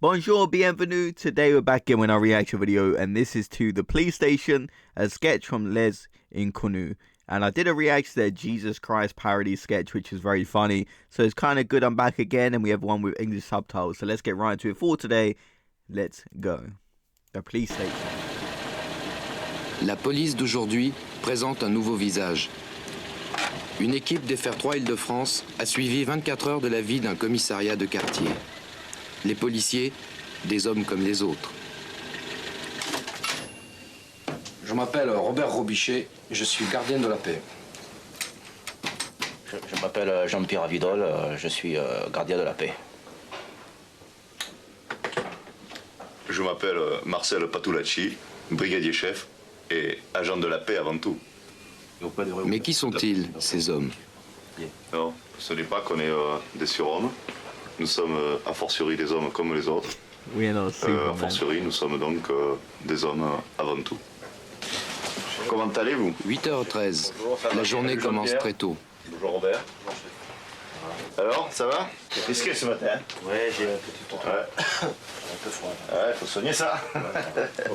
Bonjour, bienvenue. Today we're back in with our reaction video, and this is to The Police Station, a sketch from Les Inconnus. And I did a reaction to their Jesus Christ parody sketch, which is very funny. So it's kind of good I'm back again, and we have one with English subtitles. So let's get right into it for today. Let's go. The Police Station. La police d'aujourd'hui présente un nouveau visage. Une équipe des FR3 Île-de-France a suivi 24 heures de la vie d'un commissariat de quartier. Les policiers, des hommes comme les autres. Je m'appelle Robert Robichet, je suis gardien de la paix. Je m'appelle Jean-Pierre Avidol, je suis gardien de la paix. Je m'appelle Marcel Patulacci, brigadier chef et agent de la paix avant tout. Mais qui sont-ils, ces hommes? Non, ce n'est pas qu'on est des surhommes. Nous sommes a fortiori des hommes comme les autres. A fortiori, nous sommes donc des hommes avant tout. Comment allez-vous? 8h13, la journée commence très tôt. Bonjour Robert. Alors, ça va? C'est risqué ce matin. Ouais, j'ai un petit tour. Un peu froid. Ouais, faut soigner ça.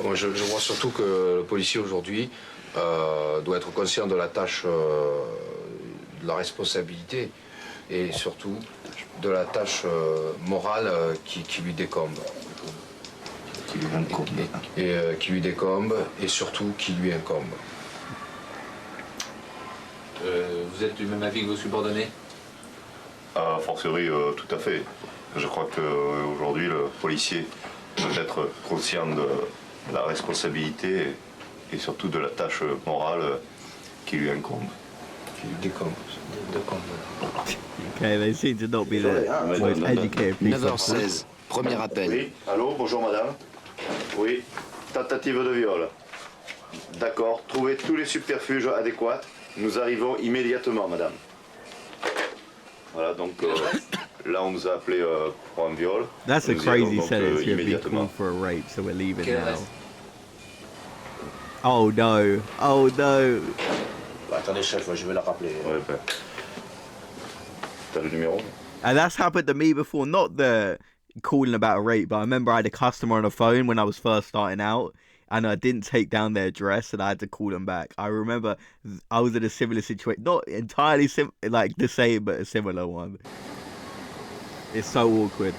Moi, je vois surtout que le policier aujourd'hui doit être conscient de la tâche, de la responsabilité et surtout de la tâche morale qui lui décombe. Qui lui décombe et surtout qui lui incombe. Vous êtes du même avis que vos subordonnés? A fortiori, tout à fait. Je crois qu'aujourd'hui, le policier doit être conscient de la responsabilité et surtout de la tâche morale qui lui incombe. Qui lui décombe. Okay, they seem to not be the most educated people. 9h16, premier appel. Oui, allô, bonjour madame. Oui, tentative de viol. D'accord, trouvez tous les subterfuges adéquats. Nous arrivons immédiatement, madame. Voilà, donc là on nous a appelé pour un viol. That's a Nous y crazy allons donc, sentence. You'd be immédiatement. called for a rape, so we're leaving now. Oh no! Oh no! Attendez chef, je vais la rappeler. Ouais, ben. T'as le numéro? And that's happened to me before. Not the calling about a rape, but I remember I had a customer on the phone when I was first starting out, and I didn't take down their address, and I had to call them back. I remember I was in a similar situation, not entirely like the same, but a similar one. It's so awkward.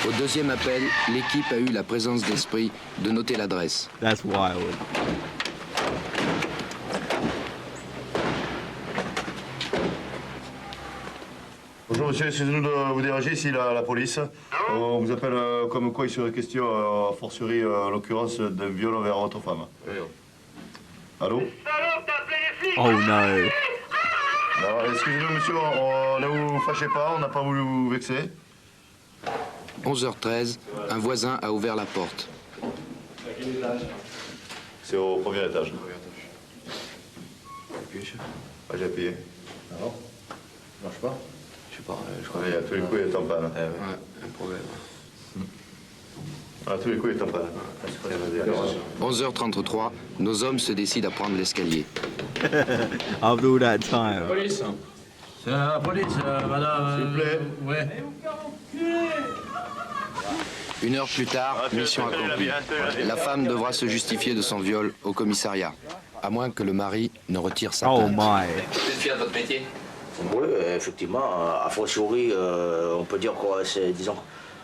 Au deuxième appel, l'équipe a eu la présence d'esprit de noter l'adresse. That's wild. Bonjour monsieur, excusez-nous de vous déranger, ici la police. On vous appelle comme quoi il serait question, a fortiori en l'occurrence, d'un viol envers votre femme. Allô? Oh no. Alors, excusez-nous monsieur, ne vous fâchez pas, on n'a pas voulu vous vexer. 11h13, un voisin a ouvert la porte. C'est au premier étage. Ah, j'ai payé. Alors? Ça marche pas? Je sais pas, je crois qu'à tous les coups il est en panne. Ouais, un problème. À tous les coups il est en panne. 11h33, nos hommes se décident à prendre l'escalier. After all that time. Police. C'est la police, madame. S'il vous plaît. Ouais. 1 heure plus tard, mission accomplie. La femme devra se justifier de son viol au commissariat, à moins que le mari ne retire sa Oh plainte. my. Vous êtes fier de votre métier? Oui, effectivement, a fortiori, on peut dire que c'est, disons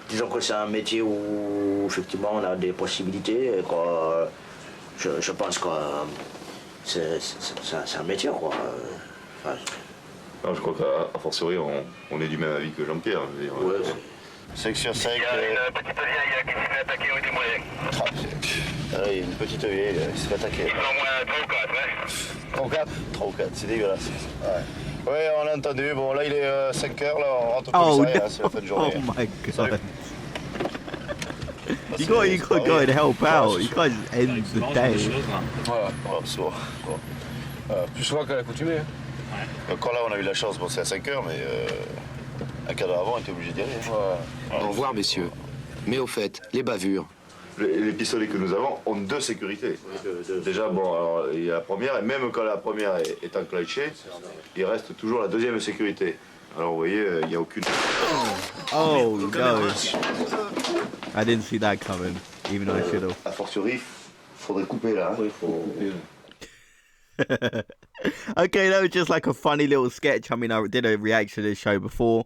que c'est un métier où effectivement on a des possibilités. Et quoi, je pense que c'est un métier, quoi. Enfin, Non, je crois qu'à fortiori on est du même avis que Jean-Pierre. Je veux dire. ouais, Section 5. Il y a une petite vieille qui s'est fait attaquer avec des moyens. Une petite vieille, il s'est fait attaquer. Ils sont au moins 3 ou 4, hein. 3 ou 4 3 ou 4, c'est dégueulasse. Ouais. Ouais, on l'a entendu. Bon, là il est 5 heures, là on rentre au Oh commissariat, no. hein, c'est la fin de Oh journée. my Salut. god. You got go and help out. You can't just end the day. Voilà. Voilà, c'est bon. Plus souvent qu'à l'accoutumée. Hein. Encore là on a eu la chance, bon c'est à 5 heures, mais un quart d'heure avant on était obligé d'y aller. Au revoir, messieurs. Mais au fait, les bavures. Les pistolets que nous avons ont 2 sécurités. Déjà, bon, alors, il y a la première, et même quand la première est enclenchée, il reste toujours la deuxième sécurité. Alors vous voyez, il n'y a aucune... Oh no, I didn't see that coming, even though I should have. A fortiori, faudrait couper là. Oui, faut... Okay, that was just like a funny little sketch. I mean, I did a reaction to this show before,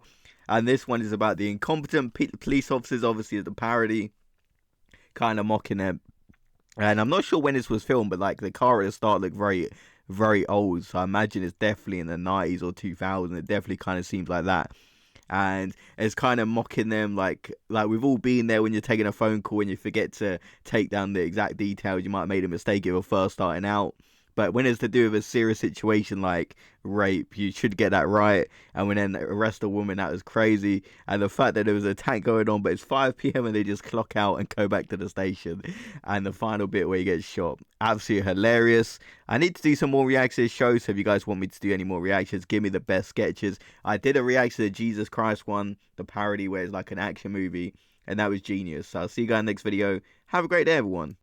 and this one is about the incompetent police officers. Obviously, it's a parody, kind of mocking them. And I'm not sure when this was filmed, but like the car at the start looked very, very old. So I imagine it's definitely in the 90s or 2000. It definitely kind of seems like that. And it's kind of mocking them, like we've all been there when you're taking a phone call and you forget to take down the exact details. You might have made a mistake if you're first starting out. But when it's to do with a serious situation like rape, you should get that right. And when then arrest a woman, that was crazy. And the fact that there was a attack going on, but it's 5 p.m. and they just clock out and go back to the station. And the final bit where he gets shot. Absolutely hilarious. I need to do some more reactions to this show. So if you guys want me to do any more reactions, give me the best sketches. I did a reaction to the Jesus Christ one, the parody where it's like an action movie. And that was genius. So I'll see you guys in the next video. Have a great day, everyone.